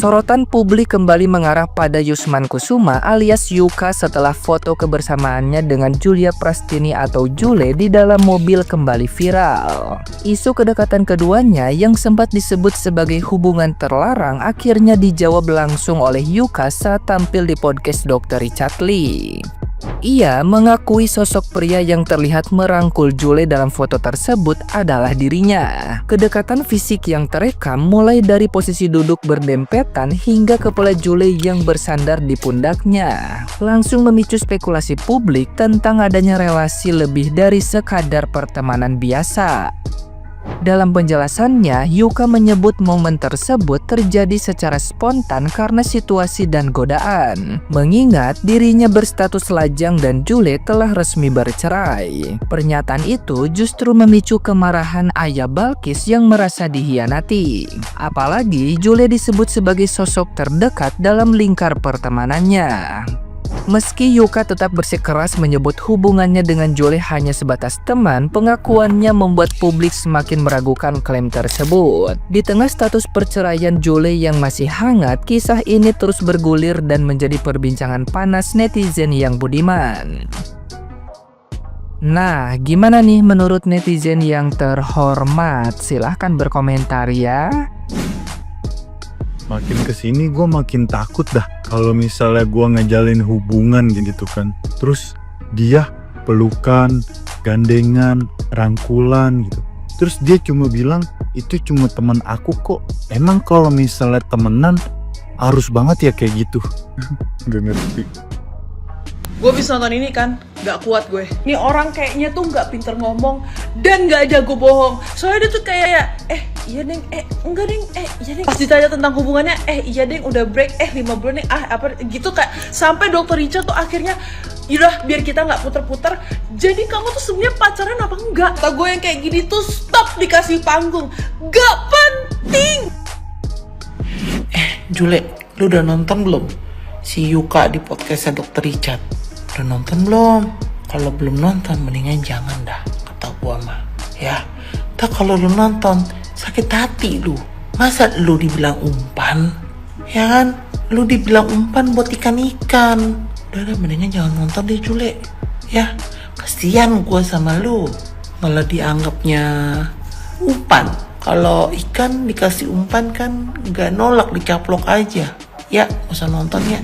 Sorotan publik kembali mengarah pada Yusman Kusuma alias Yuka setelah foto kebersamaannya dengan Julia Prastini atau Jule di dalam mobil kembali viral. Isu kedekatan keduanya yang sempat disebut sebagai hubungan terlarang akhirnya dijawab langsung oleh Yuka saat tampil di podcast Dr. Richard Lee. Ia mengakui sosok pria yang terlihat merangkul Jule dalam foto tersebut adalah dirinya. Kedekatan fisik yang terekam mulai dari posisi duduk berdempetan hingga kepala Jule yang bersandar di pundaknya, langsung memicu spekulasi publik tentang adanya relasi lebih dari sekadar pertemanan biasa. Dalam penjelasannya, Yuka menyebut momen tersebut terjadi secara spontan karena situasi dan godaan, mengingat dirinya berstatus lajang dan Jule telah resmi bercerai. Pernyataan itu justru memicu kemarahan ayah Balkis yang merasa dihianati. Apalagi Jule disebut sebagai sosok terdekat dalam lingkar pertemanannya. Meski Yuka tetap bersikeras menyebut hubungannya dengan Jule hanya sebatas teman, pengakuannya membuat publik semakin meragukan klaim tersebut. Di tengah status perceraian Jule yang masih hangat, kisah ini terus bergulir dan menjadi perbincangan panas netizen yang budiman. Nah, gimana nih menurut netizen yang terhormat? Silahkan berkomentar ya. Makin kesini gue makin takut dah kalau misalnya gue ngejalin hubungan gitu kan. Terus dia pelukan, gandengan, rangkulan gitu. Terus dia cuma bilang itu cuma teman aku kok. Emang kalau misalnya temenan harus banget ya kayak gitu? Gak ngerti. Gue bisa nonton ini kan, gak kuat gue. Ini orang kayaknya tuh gak pinter ngomong dan gak jago bohong. Soalnya dia tuh kayak, iya deng, enggak deng, iya deng. Pas ditanya tentang hubungannya, iya deng udah break, 5 bulan deng, apa gitu kayak. Sampai Dr. Richard tuh akhirnya, yaudah biar kita gak puter-puter. Jadi kamu tuh sebenarnya pacaran apa enggak? Kata gue yang kayak gini tuh stop dikasih panggung. Gak penting. Jule, lu udah nonton belum? Si Yuka di podcastnya Dr. Richard. Udah nonton belum? Kalau belum nonton mendingan jangan dah, kata gua mah. Ya, tak kalau lu nonton sakit hati lu. Masa lu dibilang umpan? Ya kan? Lu dibilang umpan buat ikan-ikan. Udah mendingan jangan nonton deh Jule. Ya, kasihan gua sama lu. Malah dianggapnya umpan. Kalau ikan dikasih umpan kan gak nolak, dicaplok aja. Ya, gak usah nonton ya.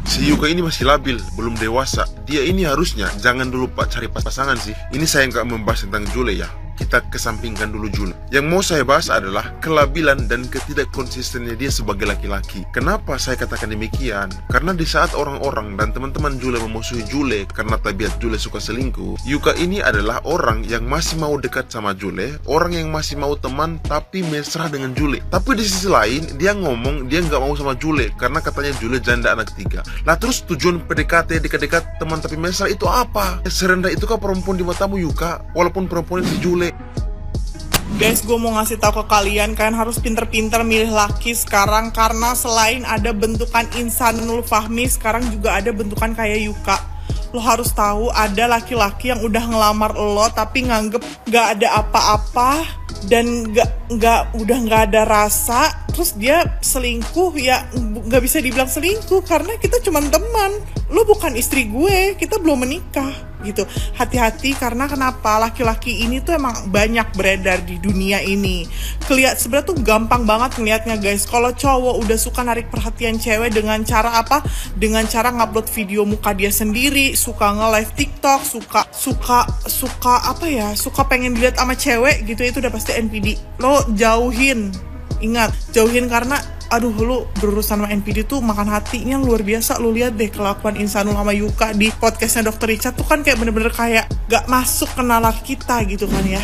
Si Yuka ini masih labil, belum dewasa. Dia ini harusnya jangan dulu cari pasangan sih. Ini saya nggak membahas tentang Jule ya. Kita kesampingkan dulu Jule. Yang mau saya bahas adalah kelabilan dan ketidakkonsistennya dia sebagai laki-laki. Kenapa saya katakan demikian? Karena di saat orang-orang dan teman-teman Jule memusuhi Jule karena tabiat Jule suka selingkuh, Yuka ini adalah orang yang masih mau dekat sama Jule, orang yang masih mau teman tapi mesra dengan Jule. Tapi di sisi lain dia ngomong dia nggak mau sama Jule karena katanya Jule janda anak 3. Lah terus tujuan PDKT dekat-dekat teman tapi mesra itu apa? Serendah itukah perempuan di matamu Yuka? Walaupun perempuan si Jule. Guys, gue mau ngasih tahu ke kalian harus pinter-pinter milih laki sekarang. Karena selain ada bentukan Insanul Fahmi, sekarang juga ada bentukan kayak Yuka. Lo harus tahu ada laki-laki yang udah ngelamar lo tapi nganggep gak ada apa-apa dan udah gak ada rasa. Terus dia selingkuh, ya gak bisa dibilang selingkuh karena kita cuma teman. Lo bukan istri gue, kita belum menikah gitu. Hati-hati karena kenapa? Laki-laki ini tuh emang banyak beredar di dunia ini. Sebenarnya tuh gampang banget ngeliatnya guys. Kalau cowok udah suka narik perhatian cewek dengan cara apa? Dengan cara ngupload video muka dia sendiri, suka nge-live TikTok, suka apa ya? Suka pengen dilihat sama cewek gitu, itu udah pasti NPD. Lo jauhin. Ingat, jauhin karena aduh lu berurusan sama NPD tuh makan hatinya luar biasa. Lu lihat deh kelakuan Insanul sama Yuka di podcastnya Dr. Richard tuh kan kayak bener-bener kayak gak masuk ke nalar kita gitu kan ya.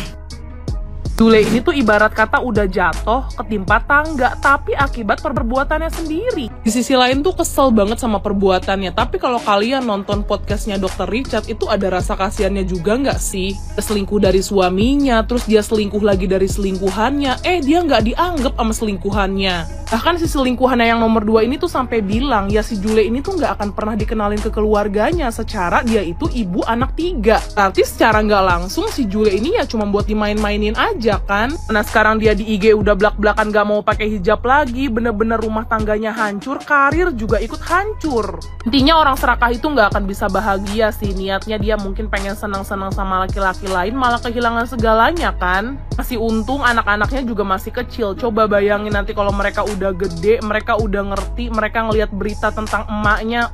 Jule ini tuh ibarat kata udah jatuh ketimpa tangga tapi akibat perbuatannya sendiri. Di sisi lain tuh kesel banget sama perbuatannya. Tapi kalau kalian nonton podcastnya Dr. Richard itu ada rasa kasihannya juga nggak sih? Selingkuh dari suaminya, terus dia selingkuh lagi dari selingkuhannya. Dia nggak dianggap sama selingkuhannya. Bahkan si selingkuhannya yang nomor 2 ini tuh sampai bilang, ya si Jule ini tuh nggak akan pernah dikenalin ke keluarganya secara dia itu ibu anak 3. Berarti secara nggak langsung si Jule ini ya cuma buat dimain-mainin aja kan. Nah sekarang dia di IG udah blak-blakan gak mau pakai hijab lagi, bener-bener rumah tangganya hancur, karir juga ikut hancur. Intinya orang serakah itu nggak akan bisa bahagia sih. Niatnya dia mungkin pengen senang-senang sama laki-laki lain, malah kehilangan segalanya kan. Masih untung anak-anaknya juga masih kecil. Coba bayangin nanti kalau mereka udah gede, mereka udah ngerti, mereka ngelihat berita tentang emaknya,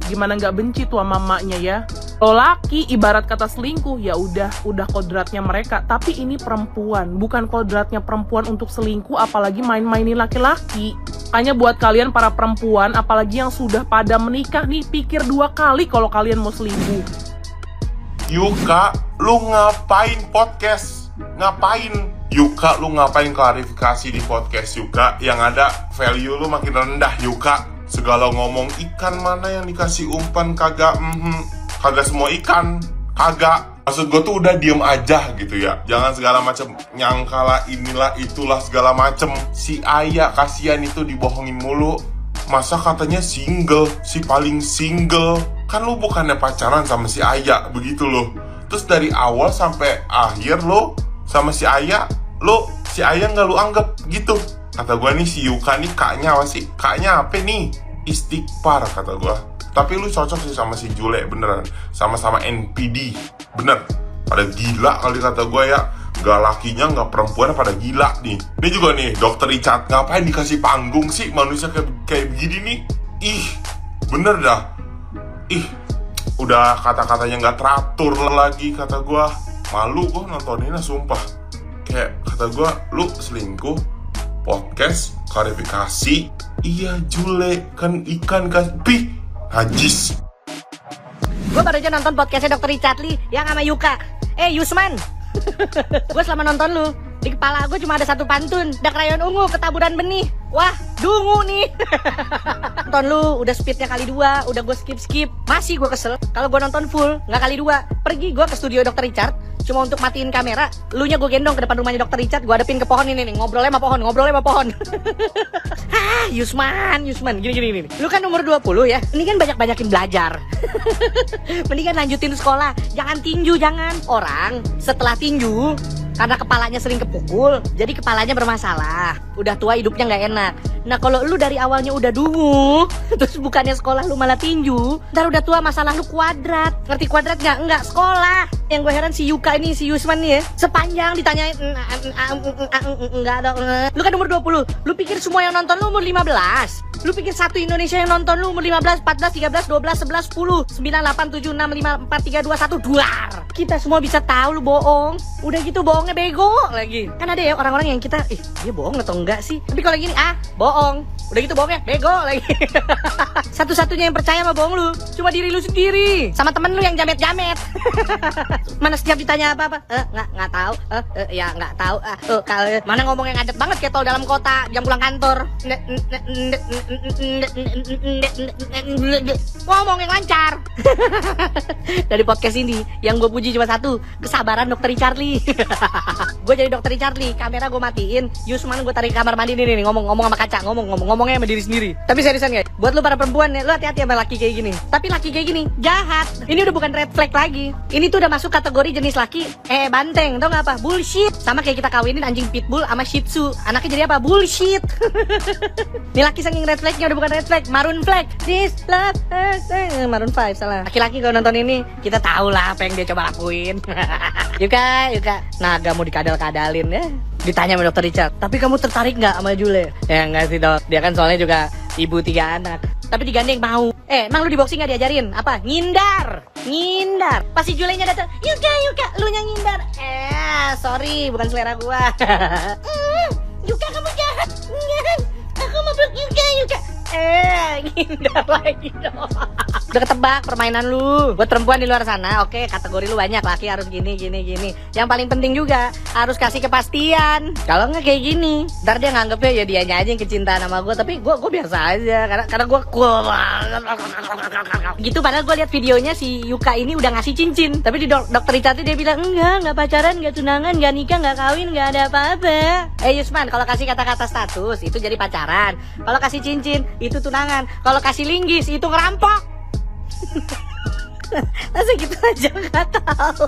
gimana nggak benci tuh sama emaknya ya. Kalau laki ibarat kata selingkuh, ya udah kodratnya mereka. Tapi ini perempuan, bukan kodratnya perempuan untuk selingkuh, apalagi main-mainin laki-laki. Makanya buat kalian para perempuan, apalagi yang sudah pada menikah nih, pikir 2 kali kalau kalian mau selingkuh. Yuka, lu ngapain podcast? Ngapain? Yuka, lu ngapain klarifikasi di podcast Yuka? Yang ada value lu makin rendah Yuka. Segala ngomong ikan mana yang dikasih umpan kagak, kagak semua ikan, kagak. Maksud gue tuh udah diem aja gitu ya. Jangan segala macem nyangkalah inilah itulah segala macem. Si Aya kasihan itu dibohongin mulu. Masa katanya single, si paling single. Kan lu bukannya pacaran sama si Aya begitu loh. Terus dari awal sampai akhir lo sama si Aya, si Aya nggak lu anggap gitu. Kata gue nih si Yuka nih kaknya apa sih? Kaknya apa nih? Istighfar kata gue. Tapi lu cocok sih sama si Jule beneran. Sama-sama NPD. Bener. Pada gila kali kata gue ya. Gak lakinya gak perempuan pada gila nih. Ini juga nih Dr. Richard. Ngapain dikasih panggung sih manusia kayak begini nih? Ih bener dah. Ih udah kata-katanya gak teratur lagi kata gue. Malu gue nontoninnya sumpah. Kayak kata gue lu selingkuh, podcast, klarifikasi. Iya Jule kan ikan kan. Pih najis. Gue baru aja nonton podcastnya Dr. Richard Lee yang sama Yuka. Yusman. Gue selama nonton lu, di kepala gue cuma ada satu pantun. Dak rayon ungu ketaburan benih. Wah, dungu nih. Nonton lu udah speednya kali 2, udah gue skip. Masih gue kesel. Kalau gue nonton full, nggak kali 2. Pergi gue ke studio Dr. Richard cuma untuk matiin kamera. Lu nya gue gendong ke depan rumahnya Dr. Richard, gue hadapin ke pohon ini nih, ngobrolnya sama pohon. Yusman, gini. Lu kan umur 20 ya. Ini kan banyakin belajar. Mendingan lanjutin sekolah. Jangan tinju, jangan. Orang setelah tinju karena kepalanya sering kepukul, jadi kepalanya bermasalah. Udah tua hidupnya nggak enak. Nah kalau lu dari awalnya udah dungu, terus bukannya sekolah lu malah tinju, ntar udah tua masalah lu kuadrat. Ngerti kuadrat nggak? Enggak sekolah. Yang gue heran si Yuka ini, si Yusman nih ya, sepanjang ditanyain enggak ada. Lu kan umur 20, lu pikir semua yang nonton lu umur 15? Lu pikir satu Indonesia yang nonton lu umur 15, 14, 13, 12, 11, 10, 9, 8, 7, 6, 5, 4, 3, 2, 1, duar. Kita semua bisa tahu lu bohong. Udah gitu bohongnya bego lagi. Kan ada ya orang-orang yang kita, dia bohong atau enggak sih? Tapi kalau gini, bohong. Udah gitu bohongnya bego lagi. Satu-satunya yang percaya sama bohong lu cuma diri lu sendiri, sama temen lu yang jamet-jamet. Mana setiap ditanya apa-apa, nggak tahu, ya nggak tahu. Mana ngomong yang ngadep banget kayak tol dalam kota jam pulang kantor. Ngomong yang lancar. Dari podcast ini yang gue puji cuma satu, kesabaran Dr. Richard Lee. Gue jadi Dr. Richard Lee, kamera gue matiin, Yusman gue tarik ke kamar mandi nih ngomong sama kaca, ngomongnya sama diri sendiri. Tapi seriusan guys, buat lu para perempuan ya, lu hati-hati sama laki kayak gini. Tapi laki kayak gini jahat. Ini udah bukan red flag lagi. Ini tuh udah masuk kategori jenis laki banteng, tau gak apa? Bullshit. Sama kayak kita kawinin anjing pitbull sama shih tzu, anaknya jadi apa? Bullshit. Nih laki saking red flagnya udah bukan red flag, maroon flag. This love, maroon 5 salah. Laki-laki kalau nonton ini, kita tahu lah apa yang dia coba lakuin. Yuka, naga mau dikadal-kadalin ya. Ditanya sama Dr. Richard, tapi kamu tertarik nggak sama Jule? Ya enggak sih dok, dia kan soalnya juga ibu 3 anak. Tapi digandeng mau. Emang lu di boxing nggak diajarin? Apa? Ngindar. Pasti Julenya datang, Yuka, lu yang ngindar. Sorry, bukan selera gua. Yuka kamu jahat. Aku mau peluk Yuka. Ngindar lagi dong. Udah ketebak permainan lu. Buat perempuan di luar sana, oke, kategori lu banyak, laki harus gini. Yang paling penting juga harus kasih kepastian. Kalau nggak kayak gini, ntar dia nganggepnya ya dianya aja yang kecintaan sama gue, tapi gue biasa aja karena gue cool banget. Gitu, padahal gue lihat videonya si Yuka ini udah ngasih cincin, tapi di dokter Richard dia bilang enggak pacaran, enggak tunangan, enggak nikah, enggak kawin, enggak ada apa-apa. Yusman, kalau kasih kata-kata status itu jadi pacaran, kalau kasih cincin itu tunangan, kalau kasih linggis itu ngerampok. Masa gitu aja nggak tahu.